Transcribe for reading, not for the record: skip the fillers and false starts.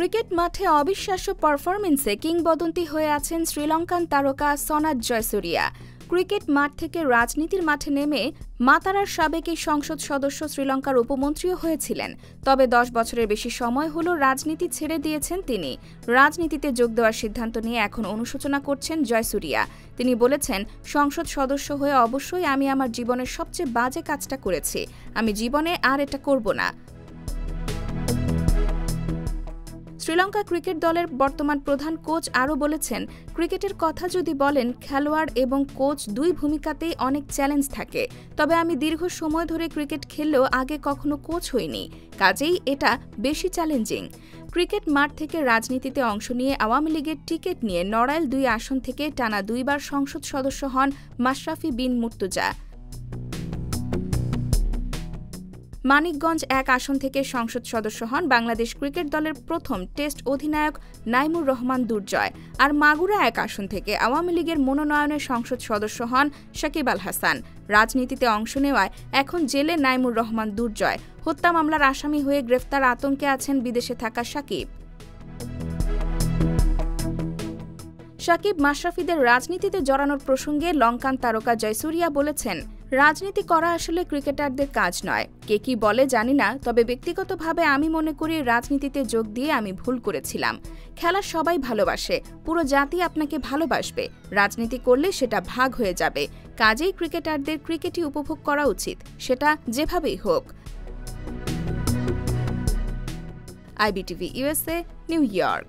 Cricket মাঠে অবিশ্বাস্য পারফরম্যান্সে কিংবদন্তি হয়ে আছেন শ্রীলঙ্কান তারকা সনাথ জয়সুরিয়া। ক্রিকেট মাঠ থেকে রাজনীতির মাঠে নেমে মাতারার সাবেক এই সংসদ সদস্য শ্রীলঙ্কার উপমন্ত্রীও হয়েছিলেন। তবে 10 বছরের বেশি সময় হল রাজনীতি ছেড়ে দিয়েছেন তিনি। রাজনীতিতে যোগ দেওয়ার সিদ্ধান্ত নিয়ে এখন অনুশোচনা করছেন জয়সুরিয়া। তিনি বলেছেন, সংসদ সদস্য হয়ে অবশ্যই আমি আমার জীবনের সবচেয়ে বাজে কাজটা করেছি। আমি জীবনে আর এটা করব না। শ্রীলঙ্কা ক্রিকেট দলের বর্তমান প্রধান কোচ আরও বলেছেন, ক্রিকেটের কথা যদি বলেন, খেলোয়াড় এবং কোচ দুই ভূমিকাতেই অনেক চ্যালেঞ্জ থাকে। তবে আমি দীর্ঘ সময় ধরে ক্রিকেট খেললেও আগে কখনো কোচ হইনি, কাজেই এটা বেশি চ্যালেঞ্জিং। ক্রিকেট মাঠ থেকে রাজনীতিতে অংশ নিয়ে আওয়ামী লীগের টিকিট নিয়ে নড়াইল 2 আসন থেকে টানা 2 বার সংসদ সদস্য হন মাশরাফি বিন মুর্তজা। মানিকগঞ্জ 1 আসন থেকে সংসদ সদস্য হন বাংলাদেশ ক্রিকেট দলের প্রথম টেস্ট অধিনায়ক নাইমুর রহমান দুর্জয়। আর মাগুরা 1 আসন থেকে আওয়ামী লীগের মনোনয়নে সংসদ সদস্য হন সাকিব আল হাসান। রাজনীতিতে অংশ নেওয়ায় এখন জেলে নাইমুর রহমান দুর্জয়। হত্যা মামলার আসামি হয়ে গ্রেফতার আতঙ্কে আছেন বিদেশে থাকা সাকিব মাশরাফিদের রাজনীতিতে জড়ানোর প্রসঙ্গে লঙ্কান তারকা জয়সুরিয়া বলেছেন, রাজনীতি করা আসলে ক্রিকেটারদের কাজ নয়। কে কি বলে জানি না, তবে ব্যক্তিগতভাবে আমি মনে করি রাজনীতিতে যোগ দিয়ে আমি ভুল করেছিলাম। খেলা সবাই ভালোবাসে, পুরো জাতি আপনাকে ভালোবাসবে। রাজনীতি করলে সেটা ভাগ হয়ে যাবে। কাজেই ক্রিকেটারদের ক্রিকেটই উপভোগ করা উচিত, সেটা যেভাবেই হোক। IBTV USA, new York.